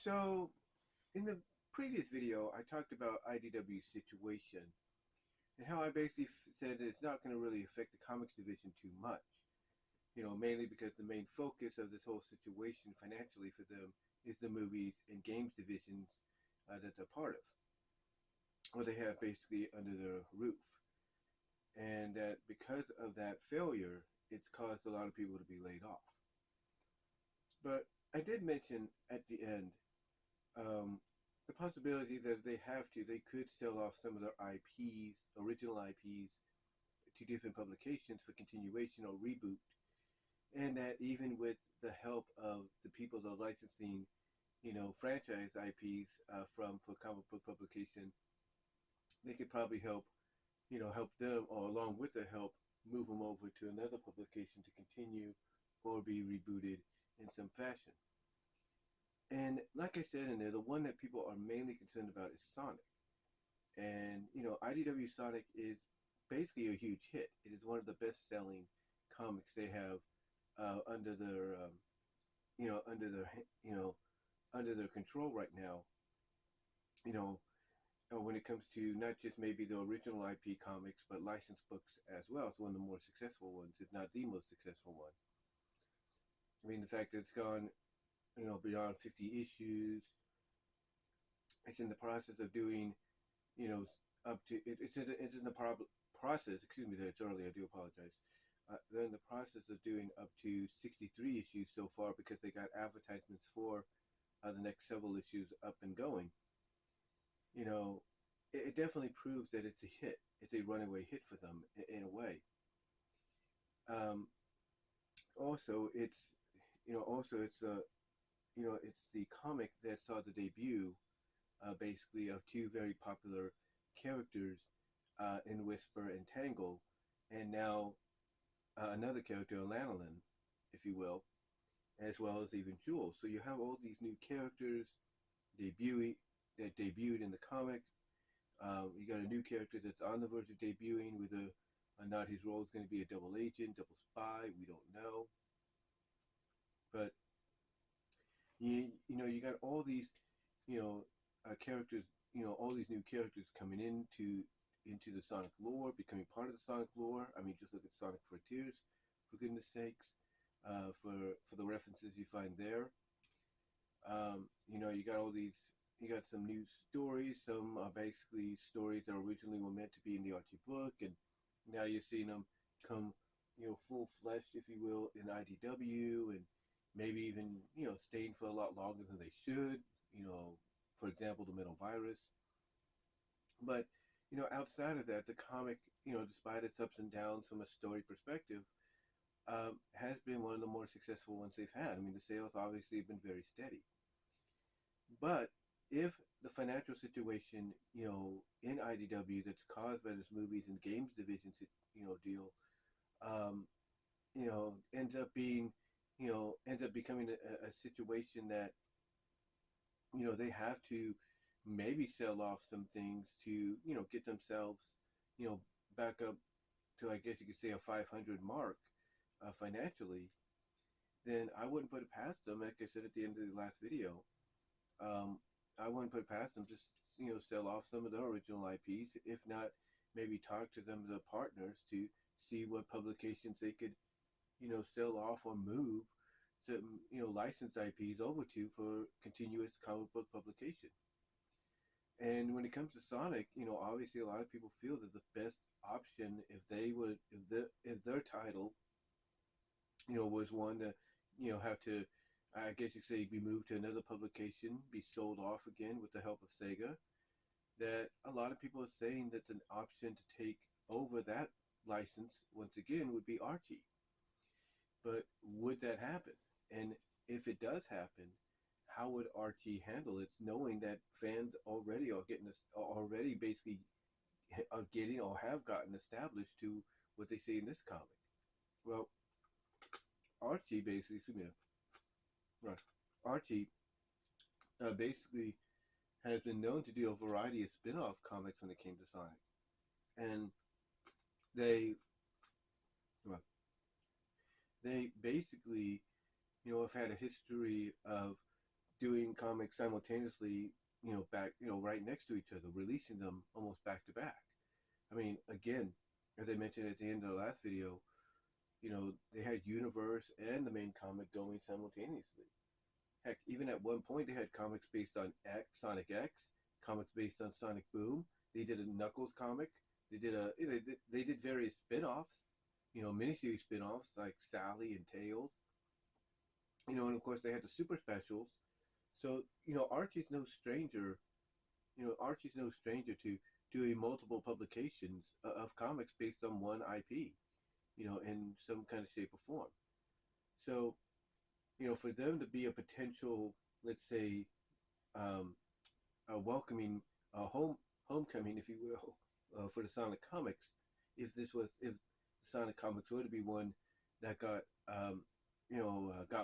So, in the previous video, I talked about IDW's situation and how I basically said that it's not going to really affect the comics division too much. Mainly because the main focus of this whole situation financially for them is the movies and games divisions that they're part of, or they have basically under their roof. And that because of that failure, it's caused a lot of people to be laid off. But I did mention at the end um, the possibility that if they have to, they could sell off some of their IPs, original IPs, to different publications for continuation or reboot, and that even with the help of the people that are licensing, franchise IPs from for comic book publication, they could probably help them, or along with their help, move them over to another publication to continue or be rebooted in some fashion. And like I said in there, the one that people are mainly concerned about is Sonic. And IDW Sonic is basically a huge hit. It is one of the best-selling comics they have under their, under their, under their control right now. You know, when it comes to not just maybe the original IP comics, but licensed books as well. It's one of the more successful ones, if not the most successful one. I mean, the fact that it's gone, beyond 50 issues. It's in the process of doing, you know, up to it's in the process. Excuse me, it's early. I do apologize. They're in the process of doing up to 63 issues so far because they got advertisements for the next several issues up and going. You know, it definitely proves that it's a hit. It's a runaway hit for them in a way. Um, also, it's it's the comic that saw the debut, basically, of two very popular characters in Whisper and Tangle, and now another character, Lanolin, if you will, as well as even Jules. So you have all these new characters debuting that debuted in the comic. You got a new character that's on the verge of debuting with not his role is going to be a double agent, double spy. We don't know, but you got all these characters, all these new characters coming into the Sonic lore, becoming part of the Sonic lore. I mean, just look at Sonic Frontiers, for goodness sakes, for the references you find there. You got all these, you got some new stories. Some are basically stories that originally were meant to be in the Archie book, and now you're seeing them come, full flesh, if you will, in IDW, and maybe even, staying for a lot longer than they should. For example, the Metal Virus. But, outside of that, the comic, despite its ups and downs from a story perspective, has been one of the more successful ones they've had. I mean, the sales obviously have been very steady. But if the financial situation, in IDW that's caused by this movies and games division, deal, um, ends up becoming a situation that, they have to maybe sell off some things to, get themselves, back up to, I guess you could say, a 500 mark financially, then I wouldn't put it past them. Like I said at the end of the last video, I wouldn't put it past them. Just, sell off some of their original IPs. If not, maybe talk to them, the partners, to see what publications they could, sell off or move some, licensed IPs over to for continuous comic book publication. And when it comes to Sonic, obviously a lot of people feel that the best option, if they would, if their title, was one that, have to, I guess you could say, be moved to another publication, be sold off again with the help of Sega, that a lot of people are saying that the option to take over that license once again would be Archie. But would that happen? And if it does happen, how would Archie handle it, knowing that fans already are getting this, already basically are getting or have gotten established to what they see in this comic? Well, Archie basically, excuse me, right? Archie basically has been known to do a variety of spin-off comics when it came to Sonic, and they, well, they basically, have had a history of doing comics simultaneously, right next to each other, releasing them almost back to back. I mean, again, as I mentioned at the end of the last video, they had Universe and the main comic going simultaneously. Heck, even at one point they had comics based on Sonic X, comics based on Sonic Boom. They did a Knuckles comic. They did various spin-offs, miniseries spin-offs like Sally and Tails. And of course they had the super specials. So, Archie's no stranger. Archie's no stranger to doing multiple publications of comics based on one IP, in some kind of shape or form. So, for them to be a potential, let's say, um, a welcoming homecoming, if you will, for the Sonic comics, if the Sonic comics were to be one that got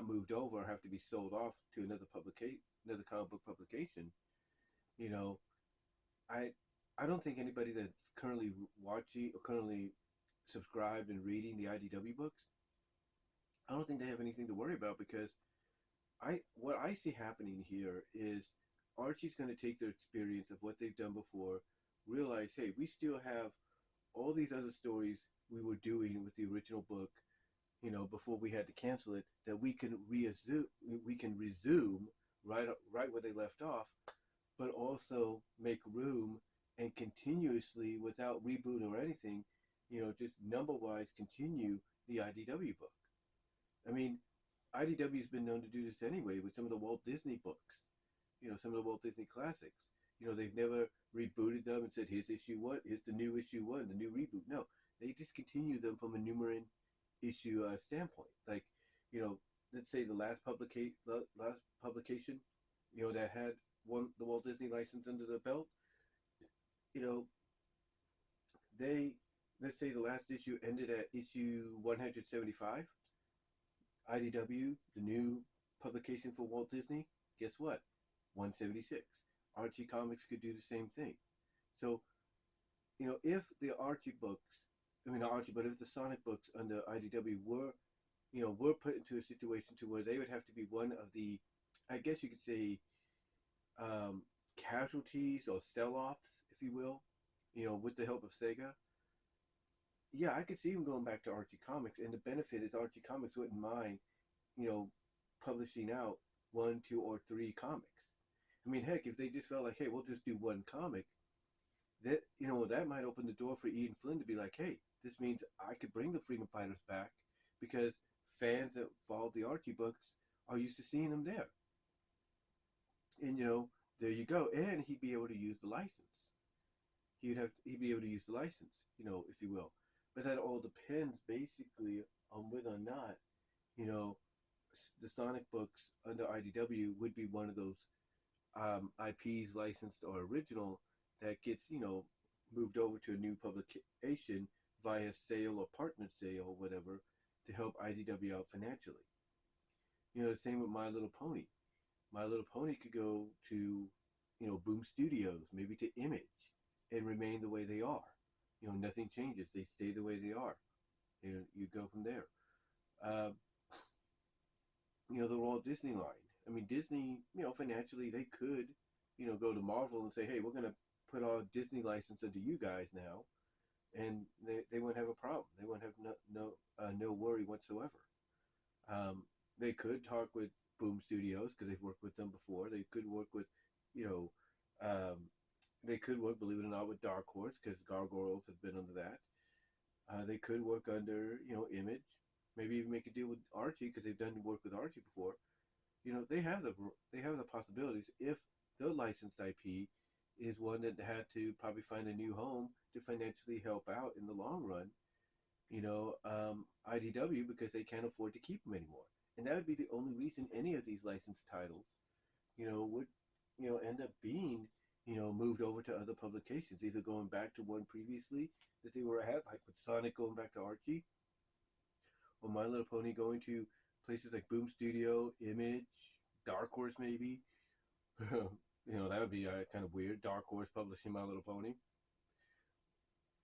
moved over or have to be sold off to another comic book publication, you know, I I don't think anybody that's currently watching or currently subscribed and reading the IDW books, I don't think they have anything to worry about because what I see happening here is Archie's going to take their experience of what they've done before, realize, hey, we still have all these other stories we were doing with the original book, before we had to cancel it, that we can resume right where they left off, but also make room and continuously, without reboot or anything, just number wise continue the IDW book. I mean, IDW has been known to do this anyway with some of the Walt Disney books, some of the Walt Disney classics. They've never rebooted them and said, here's issue one, here's the new issue one, the new reboot. No, they just continue them from a numerous issue standpoint. Like, let's say the last publication, that had the Walt Disney license under the belt, you know, they, let's say the last issue ended at issue 175. IDW, the new publication for Walt Disney, guess what? 176. Archie Comics could do the same thing. So, if the Archie books, I mean not Archie, but if the Sonic books under IDW were put into a situation to where they would have to be one of the, I guess you could say, casualties or sell-offs, if you will, with the help of Sega, yeah, I could see him going back to Archie Comics, and the benefit is Archie Comics wouldn't mind, publishing out one, two, or three comics. I mean, heck, if they just felt like, hey, we'll just do one comic, that might open the door for Ian Flynn to be like, hey, this means I could bring the Freedom Fighters back because fans that followed the Archie books are used to seeing them there. And, there you go. And he'd be able to use the license. He'd be able to use the license, if you will. But that all depends basically on whether or not, the Sonic books under IDW would be one of those IPs licensed or original that gets, moved over to a new publication via sale or partner sale or whatever to help IDW out financially. The same with My Little Pony. My Little Pony could go to, Boom Studios, maybe to Image, and remain the way they are. Nothing changes. They stay the way they are. You go from there. The Walt Disney line. I mean, Disney, financially, they could, go to Marvel and say, hey, we're going to put our Disney license under you guys now. And they wouldn't have a problem. They wouldn't have no worry whatsoever. They could talk with Boom Studios because they've worked with them before. They could work with, they could work, believe it or not, with Dark Horse because Gargoyles have been under that. They could work under, Image. Maybe even make a deal with Archie because they've done work with Archie before. They have the possibilities if their licensed IP is one that had to probably find a new home to financially help out in the long run. IDW because they can't afford to keep them anymore, and that would be the only reason any of these licensed titles, would end up being moved over to other publications, either going back to one previously that they were at, like with Sonic going back to Archie, or My Little Pony going to places like Boom Studio, Image, Dark Horse maybe. That would be kind of weird. Dark Horse publishing My Little Pony.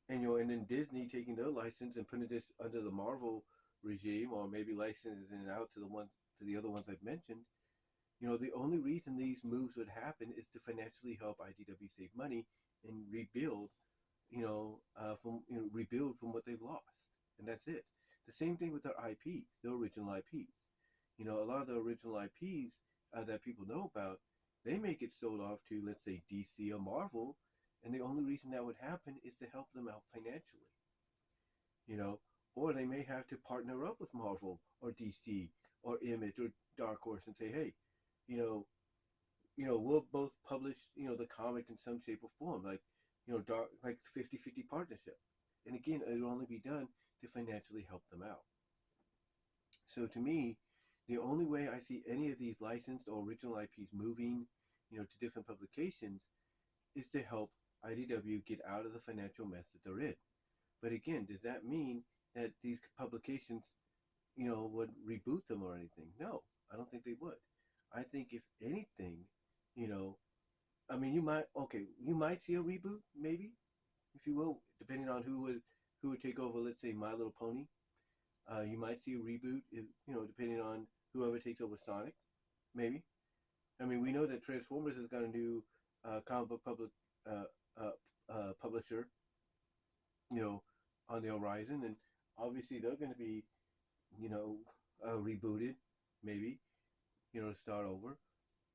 And then Disney taking their license and putting this under the Marvel regime, or maybe licensing it out to the other ones I've mentioned. The only reason these moves would happen is to financially help IDW save money and rebuild, rebuild from what they've lost, and that's it. The same thing with their IPs, the original IPs. A lot of the original IPs that people know about, they may get sold off to, let's say, DC or Marvel, and the only reason that would happen is to help them out financially. you know, or they may have to partner up with Marvel or DC or Image or Dark Horse and say, hey, you know, we'll both publish, the comic in some shape or form, like, like 50-50 partnership. And again, it'll only be done to financially help them out. So to me, the only way I see any of these licensed or original IPs moving, to different publications is to help IDW get out of the financial mess that they're in. But again, does that mean that these publications, would reboot them or anything? No, I don't think they would. I think if anything, you know, I mean, you might see a reboot, maybe, if you will, depending on who would take over. Let's say My Little Pony. You might see a reboot, if, depending on whoever takes over Sonic, maybe. I mean, we know that Transformers has got a new comic book publisher, you know, on the horizon, and obviously they're going to be, you know, rebooted, maybe, to start over.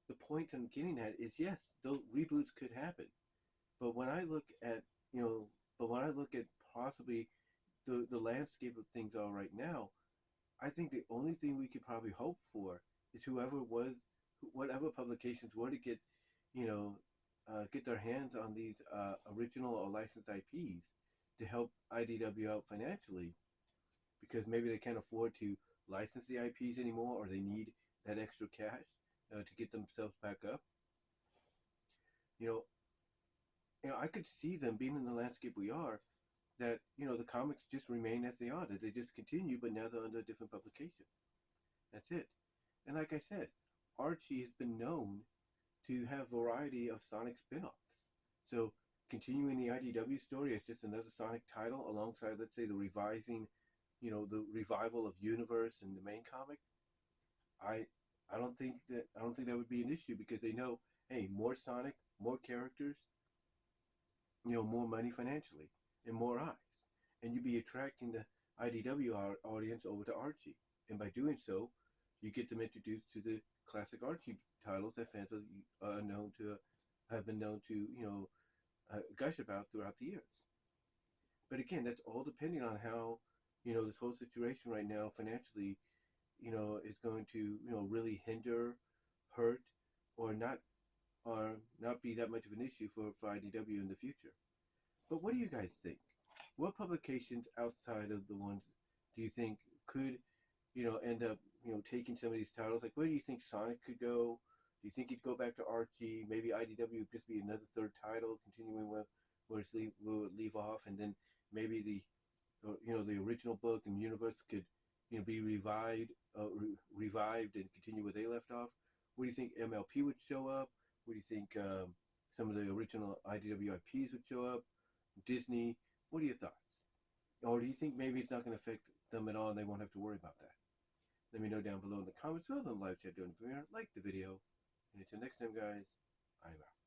The point I'm getting at is, yes, those reboots could happen, but when I look at, possibly the landscape of things are right now, I think the only thing we could probably hope for is whatever publications were to get their hands on these original or licensed IPs to help IDW out financially, because maybe they can't afford to license the IPs anymore, or they need that extra cash to get themselves back up. You know, I could see them being in the landscape we are, that the comics just remain as they are, that they just continue, but now they're under a different publication. That's it. And like I said, Archie has been known to have a variety of Sonic spin-offs. So continuing the IDW story as just another Sonic title alongside, let's say, the revival of Universe and the main comic, I don't think that would be an issue, because they know, hey, more Sonic, more characters, more money financially, and more eyes. And you'd be attracting the IDW audience over to Archie. And by doing so, you get them introduced to the classic Archie titles that fans have been known to, gush about throughout the years. But again, that's all depending on how, this whole situation right now financially, is going to, really hinder, hurt, or not be that much of an issue for IDW in the future. But what do you guys think? What publications outside of the ones do you think could, end up, taking some of these titles? Like, where do you think Sonic could go? Do you think he'd go back to Archie? Maybe IDW would just be another third title, continuing with where it would leave off, and then maybe the original book and universe could, be revived and continue where they left off. Where do you think MLP would show up? Where do you think some of the original IDW IPs would show up? Disney? What are your thoughts? Or do you think maybe it's not going to affect them at all and they won't have to worry about that? Let me know down below in the comments or on the live chat during the premiere. Like the video. And until next time, guys, I'm out.